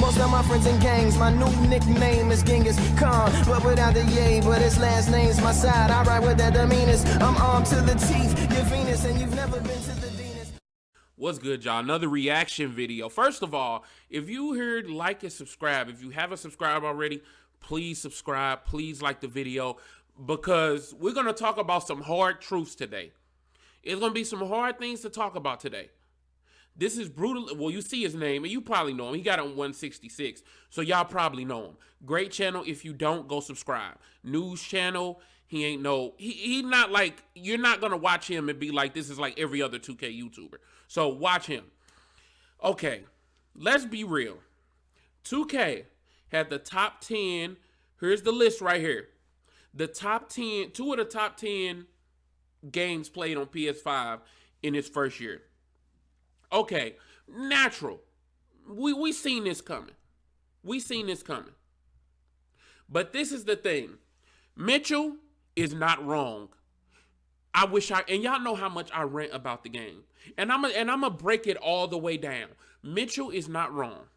Most of my friends in gangs, my new nickname is Genghis Khan, but without the yay, but his last name's my side. I ride with that demeanors. I'm armed to the teeth. You're Venus and you've never been to the Venus. What's good, y'all? Another reaction video. First of all, if you heard, like and subscribe. If you haven't subscribed already, please subscribe. Please like the video, because we're going to talk about some hard truths today. It's going to be some hard things to talk about today. This is brutal. Well, you see his name, and you probably know him. He got on 166, so y'all probably know him. Great channel. If you don't, go subscribe. News channel. He ain't no. He not like, you're not gonna watch him and be like, this is like every other 2K YouTuber. So watch him. Okay, let's be real. 2K had the top 10. Here's the list right here. The top 10. 2 of the top 10 games played on PS5 in his first year. Okay, natural. We seen this coming. We seen this coming. But this is the thing. Mitchell is not wrong. And y'all know how much I rant about the game. And I'm gonna break it all the way down. Mitchell is not wrong.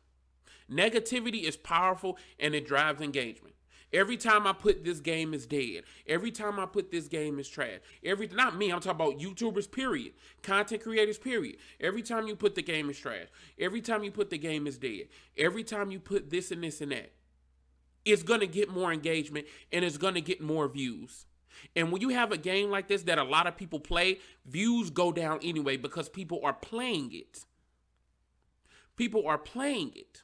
Negativity is powerful and it drives engagement. Every time I put this game is dead. Every time I put this game is trash. Not me, I'm talking about YouTubers, period. Content creators, period. Every time you put the game is trash. Every time you put the game is dead. Every time you put this and this and that, it's going to get more engagement and it's going to get more views. And when you have a game like this that a lot of people play, views go down anyway because people are playing it. People are playing it.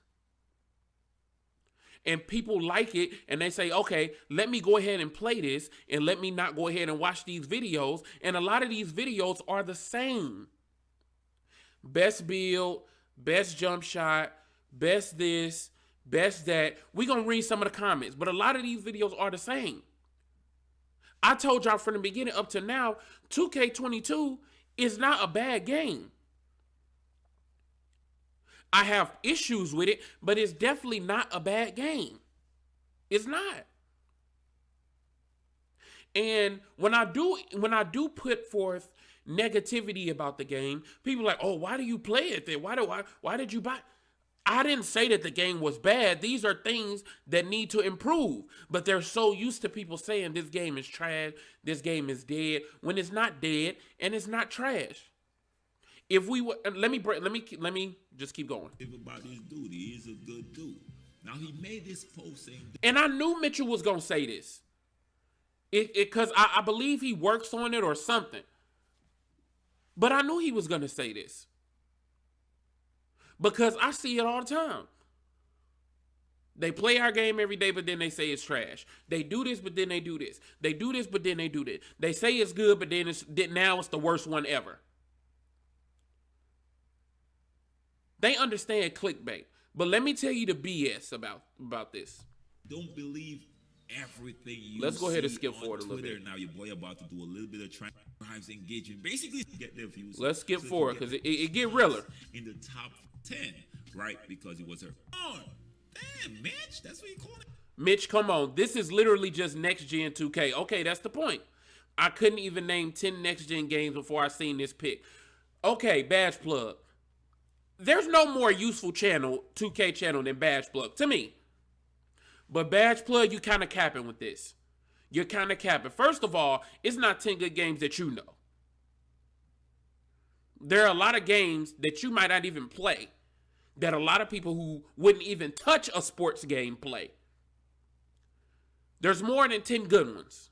And people like it, and they say, okay, let me go ahead and play this, and let me not go ahead and watch these videos. And a lot of these videos are the same. Best build, best jump shot, best this, best that. We're going to read some of the comments, but a lot of these videos are the same. I told y'all from the beginning up to now, 2K22 is not a bad game. I have issues with it, but it's definitely not a bad game. It's not. And when I do put forth negativity about the game, people are like, oh, why do you play it then? Why did you buy? I didn't say that the game was bad. These are things that need to improve. But they're so used to people saying this game is trash, this game is dead, when it's not dead and it's not trash. If we were, let me just keep going. About this dude, he is a good dude. Now he made this post saying, and I knew Mitchell was gonna say this, because I believe he works on it or something. But I knew he was gonna say this because I see it all the time. They play our game every day, but then they say it's trash. They do this, but then they do this. They do this, but then they do this. They say it's good, but then now it's the worst one ever. They understand clickbait. But let me tell you the BS about this. Don't believe everything you Let's go ahead and see skip on forward a little Twitter. bit. Now your boy about to do a little bit of drives engagement. Basically, get their views. Let's skip forward because it get realer. In the top 10, right? Because it was her. Oh, damn, Mitch. That's what you call it. Mitch, come on. This is literally just next gen 2K. Okay, that's the point. I couldn't even name 10 next gen games before I seen this pick. Okay, Badge Plug. There's no more useful channel, 2K channel, than Badge Plug, to me. But Badge Plug, you kind of capping with this. You're kind of capping. First of all, it's not 10 good games that you know. There are a lot of games that you might not even play, that a lot of people who wouldn't even touch a sports game play. There's more than 10 good ones.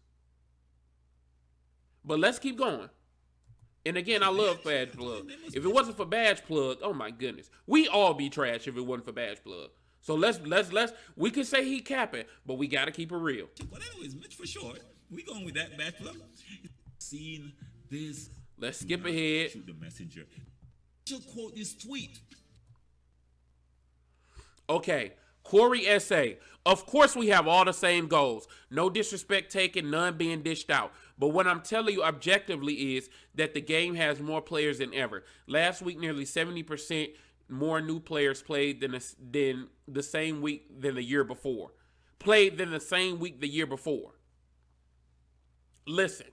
But let's keep going. And again, I love Badge Plug. If it wasn't for Badge Plug, oh my goodness. We all be trash if it wasn't for Badge Plug. So let's we could say he capping, but we gotta keep it real. But anyways, Mitch for short. We going with that Badge Plug. Seeing this. Let's skip ahead. Shoot the messenger. She'll quote this tweet. Okay. Corey S.A. Of course we have all the same goals. No disrespect taken, none being dished out. But what I'm telling you objectively is that the game has more players than ever. Last week, nearly 70% more new players played than the same week than the year before. Played than the same week the year before. Listen,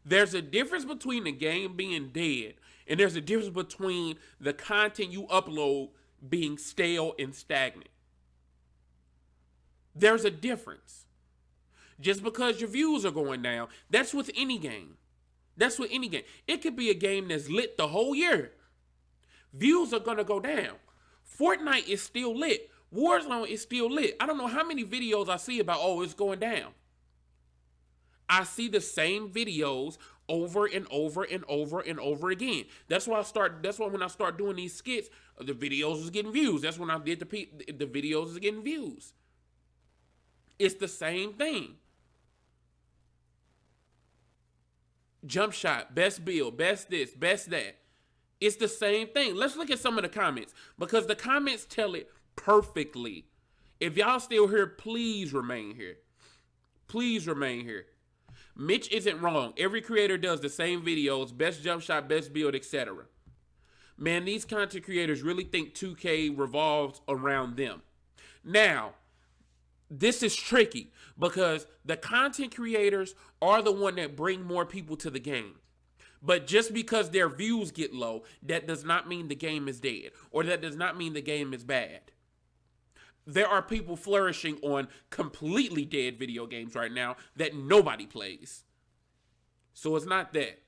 there's a difference between the game being dead and there's a difference between the content you upload being stale and stagnant. There's a difference. Just because your views are going down, that's with any game. That's with any game. It could be a game that's lit the whole year. Views are going to go down. Fortnite is still lit. Warzone is still lit. I don't know how many videos I see about, oh, it's going down. I see the same videos over and over and over and over again. That's why when I start doing these skits, the videos is getting views. That's when I did the videos is getting views. It's the same thing. Jump shot, best build, best this, best that. It's the same thing. Let's look at some of the comments because the comments tell it perfectly. If y'all still here, please remain here. Please remain here. Mitch isn't wrong. Every creator does the same videos, best jump shot, best build, etc. Man, these content creators really think 2K revolves around them. Now, this is tricky because the content creators are the one that bring more people to the game. But just because their views get low, that does not mean the game is dead, or that does not mean the game is bad. There are people flourishing on completely dead video games right now that nobody plays. So it's not that.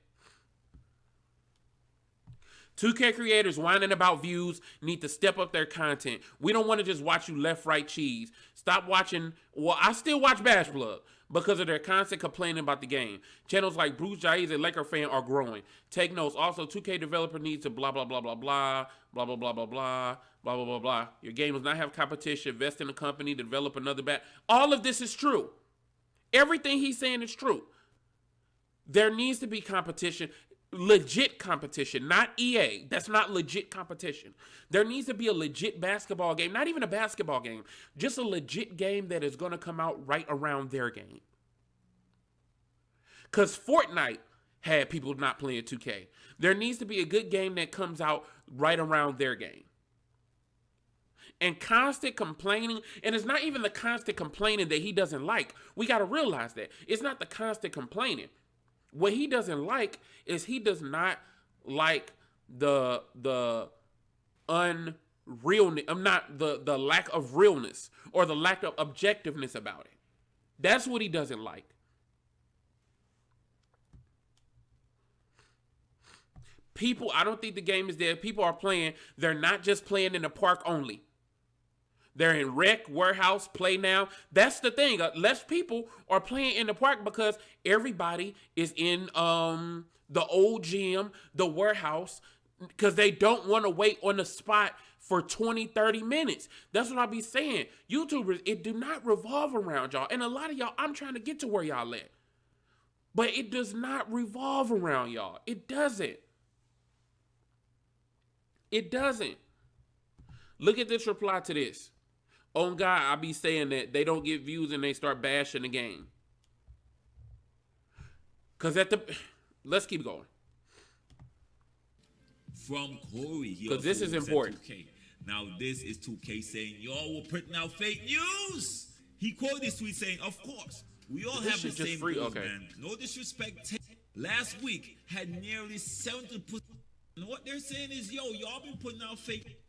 2K creators whining about views need to step up their content. We don't want to just watch you left, right, cheese. Stop watching. Well, I still watch Bash Plug because of their constant complaining about the game. Channels like Bruce Jaiz, a Laker fan, are growing. Take notes. Also, 2K developer needs to blah, blah, blah, blah, blah, blah, blah, blah, blah, blah, blah, blah, blah, blah. Your game does not have competition. Invest in a company to develop another bat. All of this is true. Everything he's saying is true. There needs to be competition. Legit competition, not EA. That's not legit competition. There needs to be a legit basketball game, not even a basketball game, just a legit game that is going to come out right around their game. Because Fortnite had people not playing 2K. There needs to be a good game that comes out right around their game. And constant complaining, and it's not even the constant complaining that he doesn't like. We got to realize that. It's not the constant complaining. What he doesn't like is he does not like the unrealness. I'm not the lack of realness or the lack of objectiveness about it. That's what he doesn't like. People, I don't think the game is dead. People are playing. They're not just playing in the park only. They're in rec, warehouse, play now. That's the thing. Less people are playing in the park because everybody is in the old gym, the warehouse, because they don't want to wait on the spot for 20, 30 minutes. That's what I be saying. YouTubers, it do not revolve around y'all. And a lot of y'all, I'm trying to get to where y'all at. But it does not revolve around y'all. It doesn't. It doesn't. Look at this reply to this. On God, I be saying that they don't get views and they start bashing the game. Because let's keep going. From Corey. Because this is important. 2K. Now this is 2K saying, y'all were putting out fake news. He quoted this tweet saying, of course, we all have the same goals, man. No disrespect. Last week had nearly 70%. And what they're saying is, yo, y'all been putting out fake.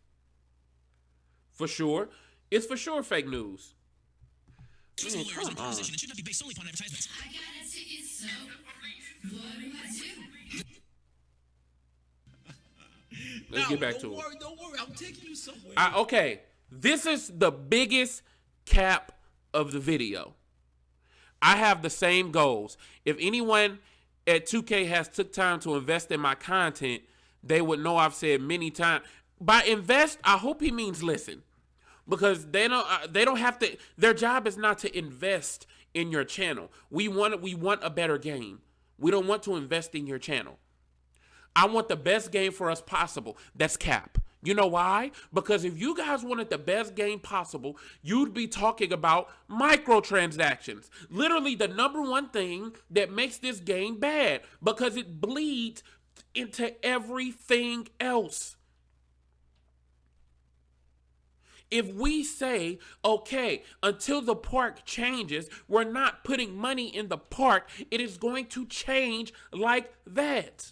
For sure. It's for sure fake news. Man, come on. It should not be based solely upon advertisements. I got a ticket, so what do I do? Let's get back to it. Don't worry, I'm taking you somewhere. Okay, this is the biggest cap of the video. I have the same goals. If anyone at 2K has took time to invest in my content, they would know I've said many times. By invest, I hope he means listen. Because they don't have to. Their job is not to invest in your channel. We want a better game. We don't want to invest in your channel. I want the best game for us possible. That's cap. You know why? Because if you guys wanted the best game possible, you'd be talking about microtransactions. Literally the number one thing that makes this game bad because it bleeds into everything else. If we say, okay, until the park changes, we're not putting money in the park, it is going to change like that.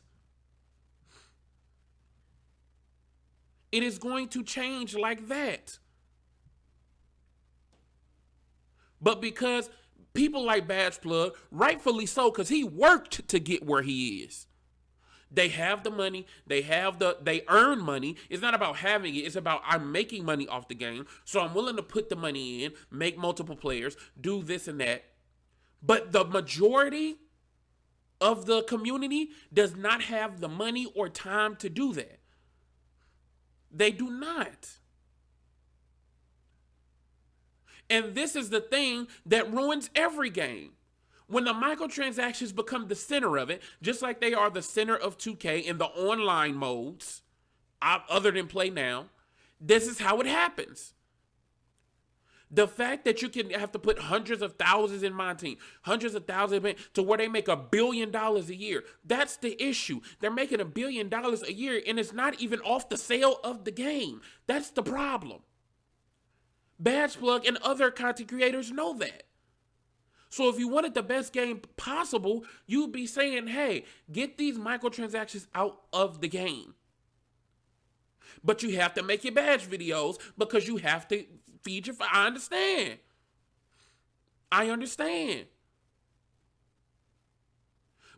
It is going to change like that. But because people like Badge Plug, rightfully so, because he worked to get where he is. They have the money. They earn money. It's not about having it. It's about I'm making money off the game. So I'm willing to put the money in, make multiple players, do this and that. But the majority of the community does not have the money or time to do that. They do not. And this is the thing that ruins every game. When the microtransactions become the center of it, just like they are the center of 2K in the online modes, other than Play Now, this is how it happens. The fact that you can have to put hundreds of thousands in my team, hundreds of thousands to where they make $1 billion a year, that's the issue. They're making $1 billion a year, and it's not even off the sale of the game. That's the problem. Badge Plug and other content creators know that. So if you wanted the best game possible, you'd be saying, hey, get these microtransactions out of the game. But you have to make your badge videos because you have to feed your... I understand.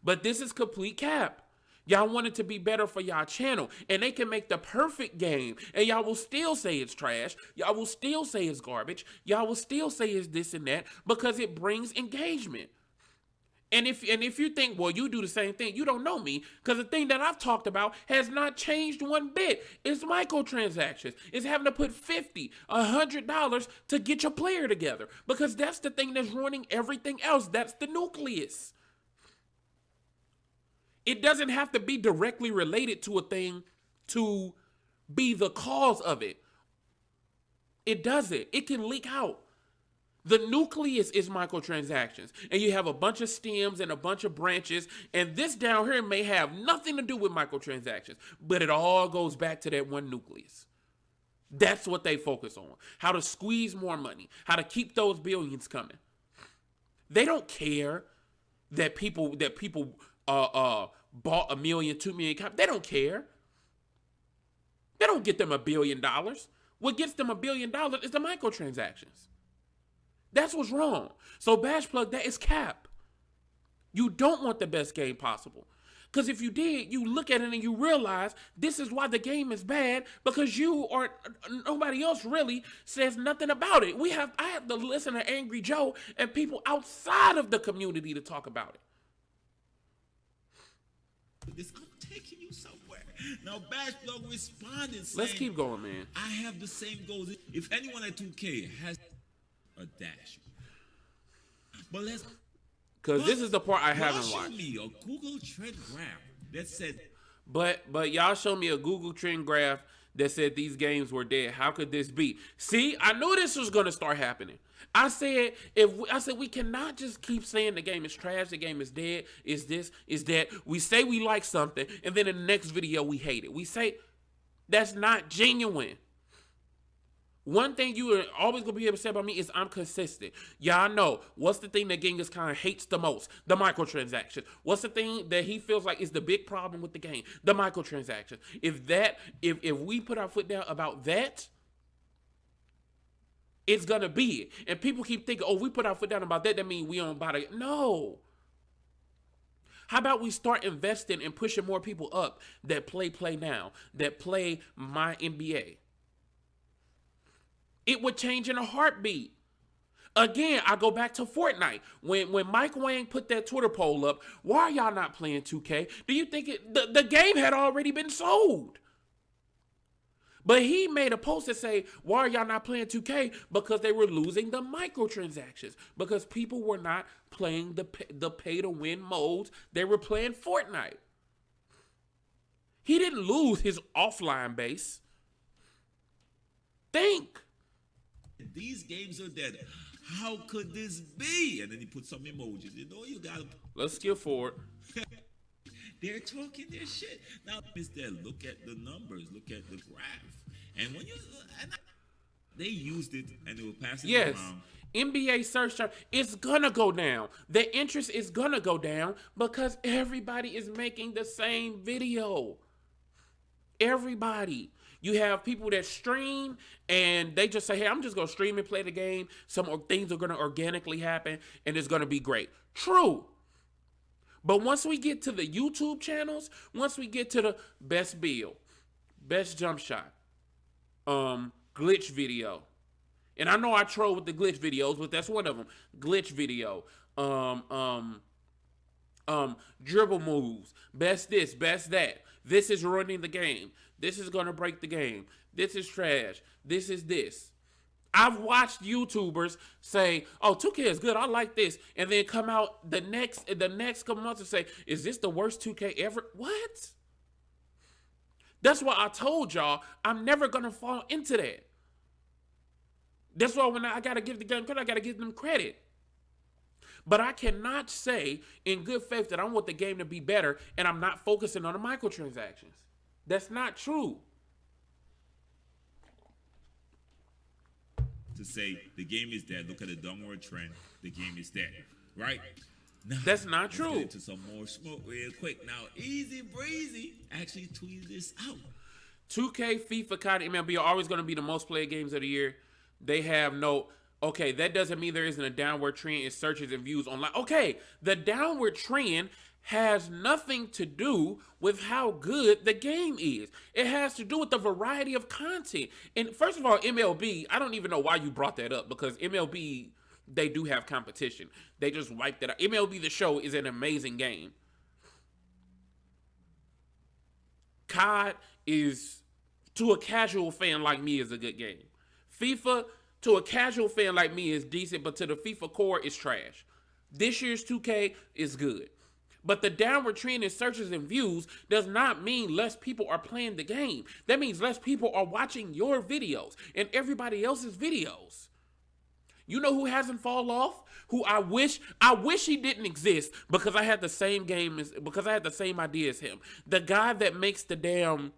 But this is complete cap. Y'all want it to be better for y'all channel. And they can make the perfect game. And y'all will still say it's trash. Y'all will still say it's garbage. Y'all will still say it's this and that because it brings engagement. And if you think, well, you do the same thing, you don't know me. Because the thing that I've talked about has not changed one bit. It's microtransactions. It's having to put $50, $100 to get your player together. Because that's the thing that's ruining everything else. That's the nucleus. It doesn't have to be directly related to a thing to be the cause of it. It doesn't. It can leak out. The nucleus is microtransactions. And you have a bunch of stems and a bunch of branches. And this down here may have nothing to do with microtransactions. But it all goes back to that one nucleus. That's what they focus on. How to squeeze more money. How to keep those billions coming. They don't care that people bought 1 million, 2 million copies. They don't care. They don't get them $1 billion. What gets them $1 billion is the microtransactions. That's what's wrong. So Badge Plug, that is cap. You don't want the best game possible. Because if you did, you look at it and you realize this is why the game is bad, because you or nobody else really says nothing about it. I have to listen to Angry Joe and people outside of the community to talk about it. I'm taking you somewhere. Now, Badge Plug responded saying, let's keep going, man. I have the same goals. If anyone at 2K has a dash. But because this is the part I haven't watched. watched. Me a Google trend graph that said... But y'all showed me a Google trend graph that said these games were dead. How could this be? See, I knew this was going to start happening. I said we cannot just keep saying the game is trash, the game is dead, is this, is that. We say we like something, and then in the next video we hate it. We say that's not genuine. One thing you are always going to be able to say about me is I'm consistent. Y'all know what's the thing that Genghis Khan hates the most? The microtransactions. What's the thing that he feels like is the big problem with the game? The microtransactions. If we put our foot down about that, it's going to be it. And people keep thinking, oh, we put our foot down about that, that means we don't buy it. No. How about we start investing and pushing more people up that play now, that play my NBA? It would change in a heartbeat. Again, I go back to Fortnite. When Mike Wang put that Twitter poll up, why are y'all not playing 2K? Do you think the game had already been sold? But he made a post that say, why are y'all not playing 2K? Because they were losing the microtransactions. Because people were not playing the pay-to-win modes. They were playing Fortnite. He didn't lose his offline base. Think. These games are dead. How could this be? And then he put some emojis. You know, you gotta... Let's skip forward. They're talking their shit. Now, Mr. Look at the numbers. Look at the graph. And when you... they used it and they were passing it around. NBA search term, it's gonna go down. The interest is gonna go down because everybody is making the same video. Everybody. You have people that stream and they just say, hey, I'm just going to stream and play the game. Some things are going to organically happen and it's going to be great. True. But once we get to the YouTube channels, once we get to the best build, best jump shot, glitch video, and I know I troll with the glitch videos, but that's one of them. Glitch video, dribble moves, best this, best that. This is ruining the game. This is gonna break the game. This is trash. This is this. I've watched YouTubers say, "Oh, 2K is good. I like this," and then come out the next couple months and say, "Is this the worst 2K ever?" What? That's why I told y'all I'm never gonna fall into that. That's why when I gotta give the game credit, I gotta give them credit. But I cannot say in good faith that I want the game to be better and I'm not focusing on the microtransactions. That's not true. To say the game is dead, look at the downward trend, the game is dead, right? Now, that's not true. Let's get into some more smoke real quick. Now, easy breezy actually tweeted this out. 2K, FIFA, COD, MLB are always going to be the most played games of the year. They have no... Okay, that doesn't mean there isn't a downward trend in searches and views online. Okay, the downward trend has nothing to do with how good the game is. It has to do with the variety of content. And first of all, MLB, I don't even know why you brought that up, because MLB, they do have competition. They just wiped it out. MLB The Show is an amazing game. COD is, to a casual fan like me, is a good game. FIFA, to a casual fan like me, is decent, but to the FIFA core, is trash. This year's 2K is good. But the downward trend in searches and views does not mean less people are playing the game. That means less people are watching your videos and everybody else's videos. You know who hasn't fallen off? Who I wish he didn't exist, because I had the same idea as him. The guy that makes the damn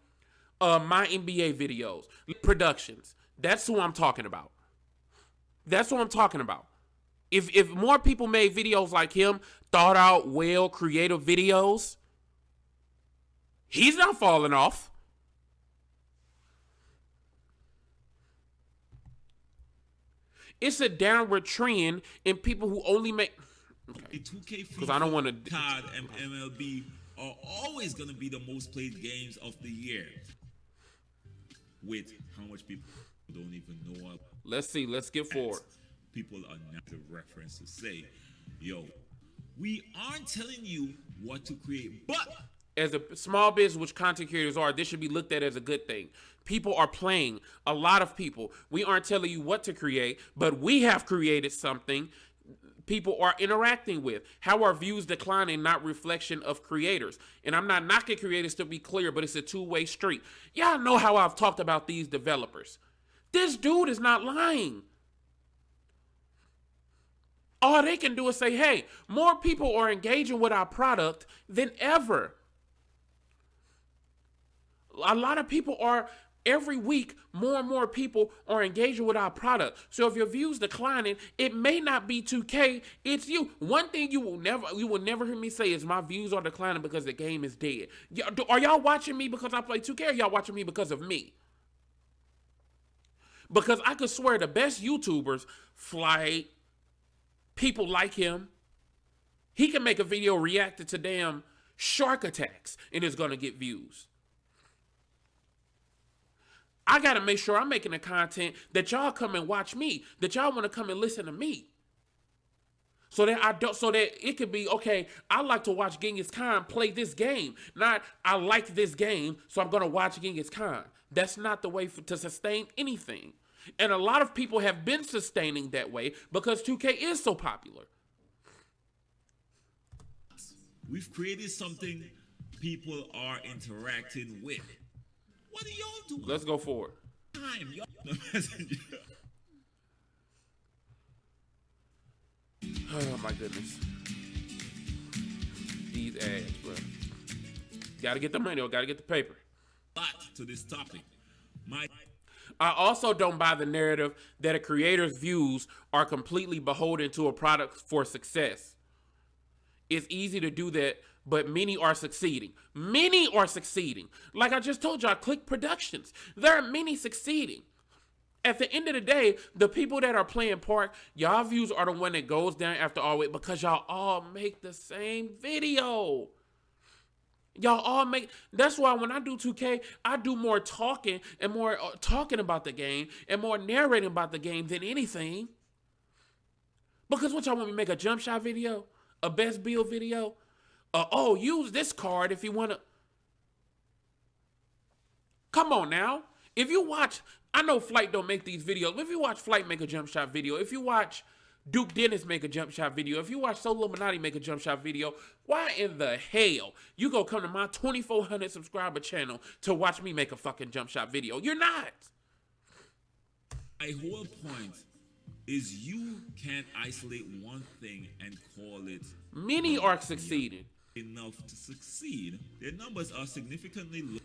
My NBA videos, Productions. That's who I'm talking about. That's what I'm talking about. If more people made videos like him, thought out, well, creative videos, he's not falling off. It's a downward trend in people who only make... Okay. 2K, because I don't want to... COD and MLB are always going to be the most played games of the year. With how much people don't even know. Let's see. Let's get forward. People are not the reference to say, yo, we aren't telling you what to create, but as a small business, which content creators are, this should be looked at as a good thing. People are playing. A lot of people. We aren't telling you what to create, but we have created something people are interacting with. How are views declining? Not reflection of creators. And I'm not knocking creators, to be clear, but it's a two-way street. Y'all know how I've talked about these developers. This dude is not lying. All they can do is say, hey, more people are engaging with our product than ever. A lot of people are, every week, more and more people are engaging with our product. So if your views declining, it may not be 2K, it's you. One thing you will never hear me say is my views are declining because the game is dead. Are y'all watching me because I play 2K, or y'all watching me because of me? Because I could swear the best YouTubers, Flight, people like him, he can make a video reacting to damn shark attacks and it's gonna get views. I gotta make sure I'm making the content that y'all come and watch me, that y'all want to come and listen to me. So that it could be, okay, I like to watch Genghis Khan play this game. Not, I like this game, so I'm gonna watch Genghis Khan. That's not the way to sustain anything. And a lot of people have been sustaining that way because 2K is so popular. We've created something people are interacting with. What are y'all doing? Let's go forward. Y'all Oh my goodness. These ads, bro. Gotta get the money or gotta get the paper. Back to this topic. I also don't buy the narrative that a creator's views are completely beholden to a product for success. It's easy to do that but many are succeeding. Many are succeeding. Like I just told y'all, Click Productions. There are many succeeding. At the end of the day, the people that are playing Park, y'all views are the one that goes down after all it because y'all all make the same video. Y'all all make, that's why when I do 2K, I do more talking and more talking about the game and more narrating about the game than anything. Because what y'all want me to make a jump shot video? A best build video? Oh, use this card if you want to. Come on now. If you watch, I know Flight don't make these videos, but if you watch Flight make a jump shot video, if you watch Duke Dennis make a jump shot video, if you watch Solo Illuminati make a jump shot video, why in the hell you go come to my 2,400 subscriber channel to watch me make a fucking jump shot video? You're not. My whole point is you can't isolate one thing and call it Many are succeeding. enough to succeed. Their numbers are significantly low.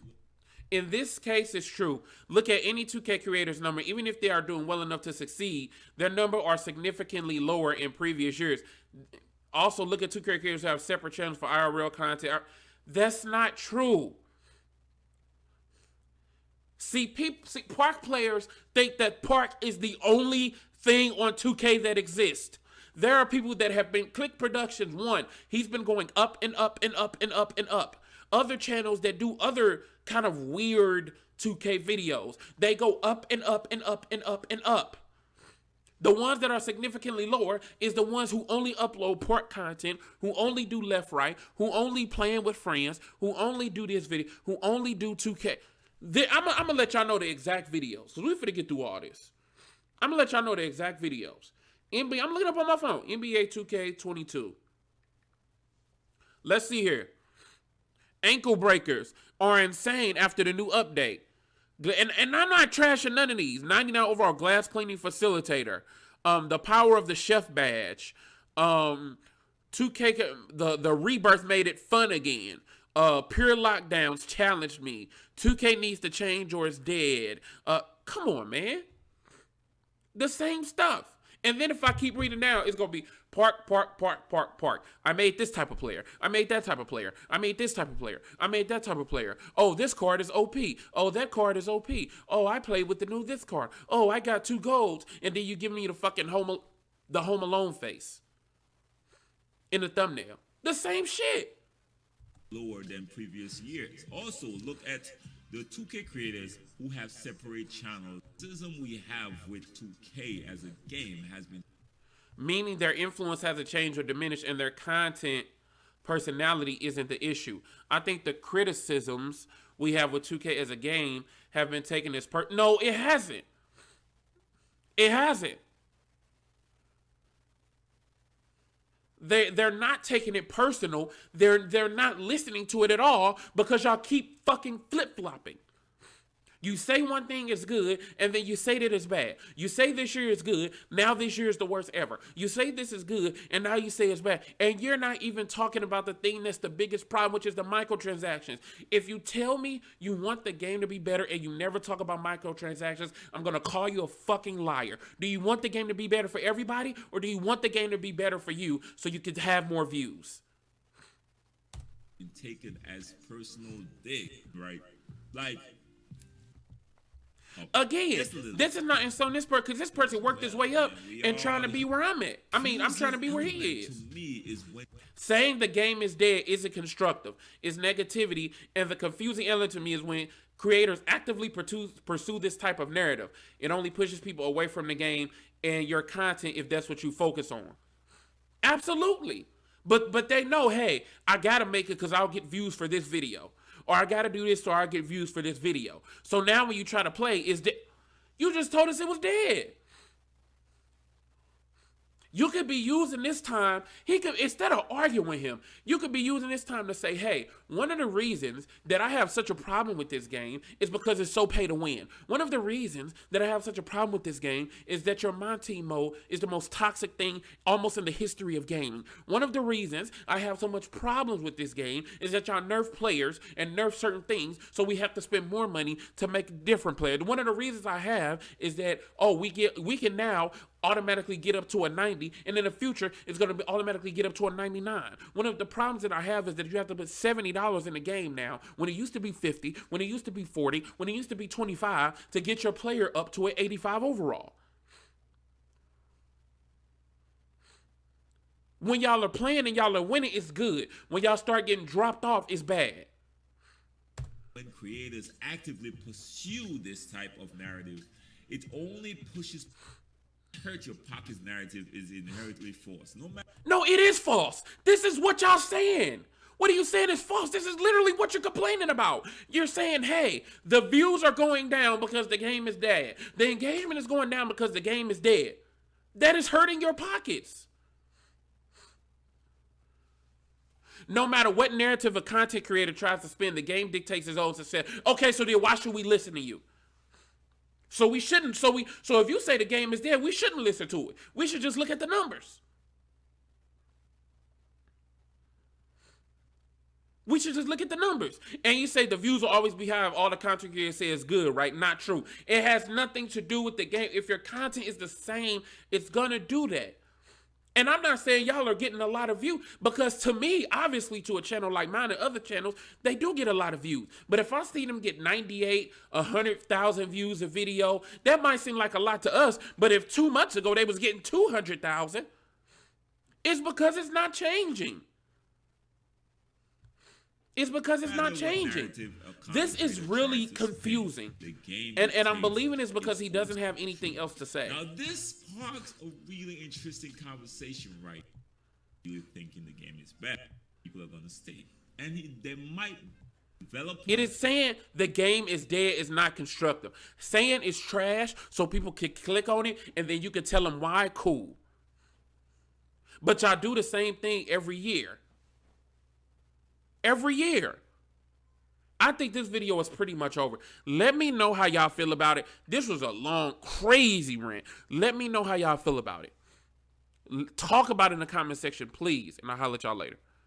In this case, it's true. Look at any 2K creator's number. Even if they are doing well enough to succeed, their number are significantly lower in previous years. Also, look at 2K creators who have separate channels for IRL content. That's not true. See, Park players think that Park is the only thing on 2K that exists. There are people that have been Click Productions. One, he's been going up and up and up and up and up. Other channels that do other kind of weird 2K videos, they go up and up and up and up and up. The ones that are significantly lower is the ones who only upload Park content, who only do left right, who only playing with friends, who only do this video, who only do 2K. I'm gonna let y'all know the exact videos because we're finna get through all this. I'm gonna let y'all know the exact videos. I'm looking up on my phone. NBA 2K22. Let's see here. Ankle breakers are insane after the new update. And I'm not trashing none of these. 99 overall glass cleaning facilitator. The power of the chef badge. 2K, the rebirth made it fun again. Pure lockdowns challenged me. 2K needs to change or it's dead. Come on, man. The same stuff. And then if I keep reading now, it's going to be Park. I made this type of player. I made that type of player. I made this type of player. I made that type of player. Oh, this card is OP. Oh, that card is OP. Oh, I played with the new this card. Oh, I got 2 golds. And then you give me the fucking Home Alone face in the thumbnail. The same shit. Lower than previous years. Also, look at the 2K creators who have separate channels. The criticism we have with 2K as a game has been, meaning their influence hasn't changed or diminished and their content personality isn't the issue. I think the criticisms we have with 2K as a game have been taken as no, it hasn't. It hasn't. They're not taking it personal. They're not listening to it at all because y'all keep fucking flip-flopping. You say one thing is good, and then you say that it's bad. You say this year is good, now this year is the worst ever. You say this is good, and now you say it's bad. And you're not even talking about the thing that's the biggest problem, which is the microtransactions. If you tell me you want the game to be better and you never talk about microtransactions, I'm going to call you a fucking liar. Do you want the game to be better for everybody, or do you want the game to be better for you so you can have more views? take it as personal dig, right? Like, again, this is not insulting this person because this person worked his way up and trying to be where I'm at. I mean, I'm trying to be where he is. To me, is when saying the game is dead isn't constructive. It's negativity, and the confusing element to me is when creators actively pursue this type of narrative. It only pushes people away from the game and your content if that's what you focus on. Absolutely. But they know, hey, I gotta make it because I'll get views for this video. Or I gotta do this so I get views for this video. So now when you try to play, you just told us it was dead. You could be using this time, instead of arguing with him, you could be using this time to say, hey, one of the reasons that I have such a problem with this game is because it's so pay to win. One of the reasons that I have such a problem with this game is that your Monty mode is the most toxic thing almost in the history of gaming. One of the reasons I have so much problems with this game is that y'all nerf players and nerf certain things, so we have to spend more money to make different players. One of the reasons I have is that, we can now automatically get up to a 90, and in the future it's going to be automatically get up to a 99. One of the problems that I have is that you have to put $70 in the game now, when it used to be 50, when it used to be 40, when it used to be 25, to get your player up to an 85 overall. When y'all are playing and y'all are winning, it's good. When y'all start getting dropped off, it's bad. When creators actively pursue this type of narrative, it only pushes hurt your pockets narrative is inherently false. No, it is false. This is what y'all saying. What are you saying is false? This is literally what you're complaining about. You're saying, hey, the views are going down because the game is dead. The engagement is going down because the game is dead. That is hurting your pockets. No matter what narrative a content creator tries to spin, the game dictates his own success. Okay, so then why should we listen to you? So we shouldn't. So if you say the game is dead, we shouldn't listen to it. We should just look at the numbers. We should just look at the numbers. And you say the views will always be high if all the content creators say is good, right? Not true. It has nothing to do with the game. If your content is the same, it's gonna do that. And I'm not saying y'all are getting a lot of views, because to me, obviously to a channel like mine and other channels, they do get a lot of views. But if I see them get 98, 100,000 views a video, that might seem like a lot to us. But if 2 months ago they was getting 200,000, it's because it's not changing. It's because it's not changing. This is really confusing. And I'm believing it's because he doesn't have anything else to say. Now this sparks a really interesting conversation, right? You're thinking the game is bad. People are going to stay. And they might develop. It is saying the game is dead is not constructive. Saying it's trash so people can click on it and then you can tell them why, cool. But y'all do the same thing every year. Every year. I think this video is pretty much over. Let me know how y'all feel about it. This was a long, crazy rant. Let me know how y'all feel about it. Talk about it in the comment section, please, and I'll holler at y'all later.